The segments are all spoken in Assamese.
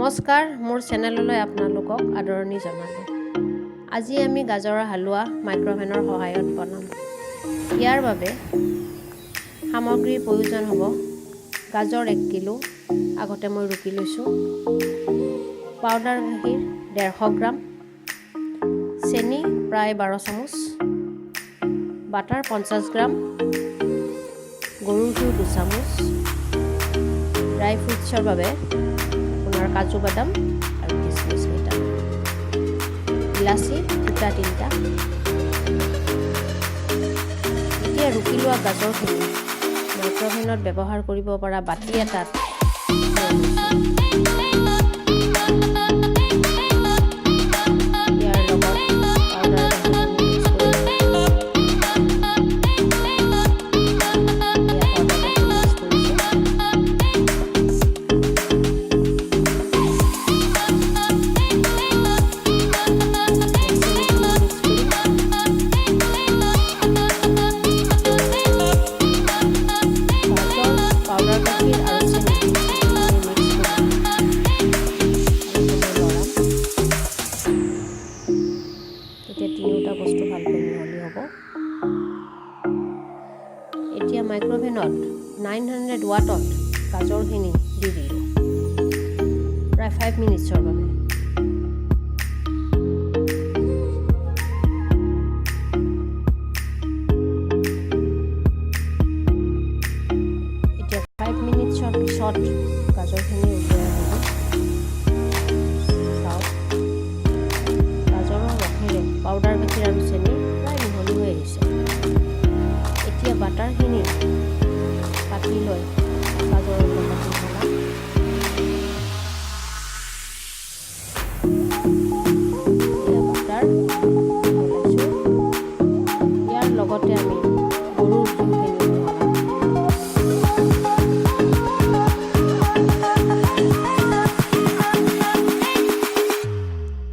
নমস্কাৰ, মোৰ চেনেললৈ আপোনালোকক আদৰণি জনালোঁ। আজি আমি গাজৰৰ হালোৱা মাইক্ৰ'ভেনৰ সহায়ত বনাম। ইয়াৰ বাবে সামগ্ৰীৰ প্ৰয়োজন হ'ব গাজৰ 1 কিলো, আগতে মই ৰুকি লৈছোঁ, পাউডাৰ গাখীৰ 150 গ্ৰাম, চেনি প্ৰায় 12 চামুচ, বাটাৰ 50 গ্ৰাম, গৰুৰ ঘিউ 2 চামুচ, ড্ৰাই ফ্ৰুটছৰ বাবে কাজু বাদাম আৰু কিচমিচ কেইটামান, ইলাচি 2-3টা। এতিয়া ৰুকি লোৱা গাজৰখিনি মাইক্ৰ'ভেনত ব্যৱহাৰ কৰিব পৰা বাতি এটাত ইয়াৰ লগত পাউডাৰ তিনিওটা বস্তু ভালকৈ মিহলি হ'ব। এতিয়া মাইক্ৰ'ভেনত 900 ৱাটত গাজৰখিনি দি দিলোঁ প্ৰায় 5 মিনিটছৰ বাবে। এতিয়া 5 মিনিটছৰ পিছত গাজৰখিনি উলিয়াই আনিলোঁ। পাউডাৰ গাখীৰ আৰু চেনি প্ৰায় মিহলি হৈ আহিছে। এতিয়া বাটাৰখিনি কাটি লৈ গাজৰৰ লগত মিহলাম। এয়া বাটাৰ মিহলাইছোঁ। ইয়াৰ লগতে আমি গৰুৰ ঘিউখিনি মিহলাম।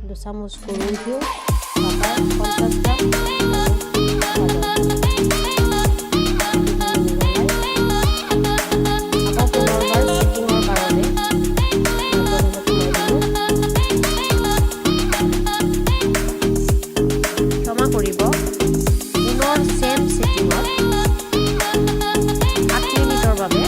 2 চামুচ গৰুৰ ঘিউ, বাটাৰ 50 গ্ৰাম, ক্ষমা কৰিব, পুনৰ চেম ছেটিঙত 8 মিনিটৰ বাবে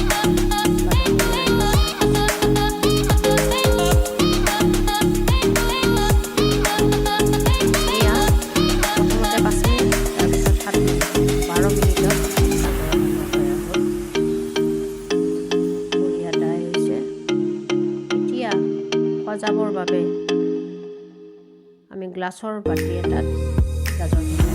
সজাবৰ বাবে আমি গ্লাছৰ বাটি এটাত গাজৰখিনি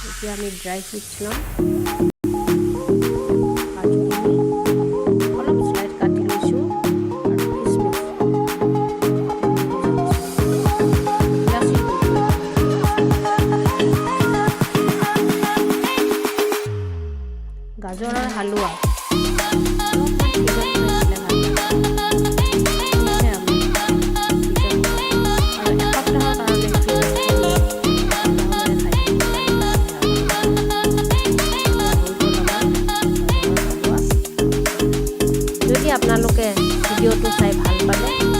এতিয়া আমি ড্ৰাই ফ্ৰুটছ ল'ম। অলপ স্লাইড কাটি লৈছোঁ আৰু কিচমিচ গাজৰৰ হালোৱা যদি আপোনালোকে ভিডিঅ'টো চাই ভাল পালে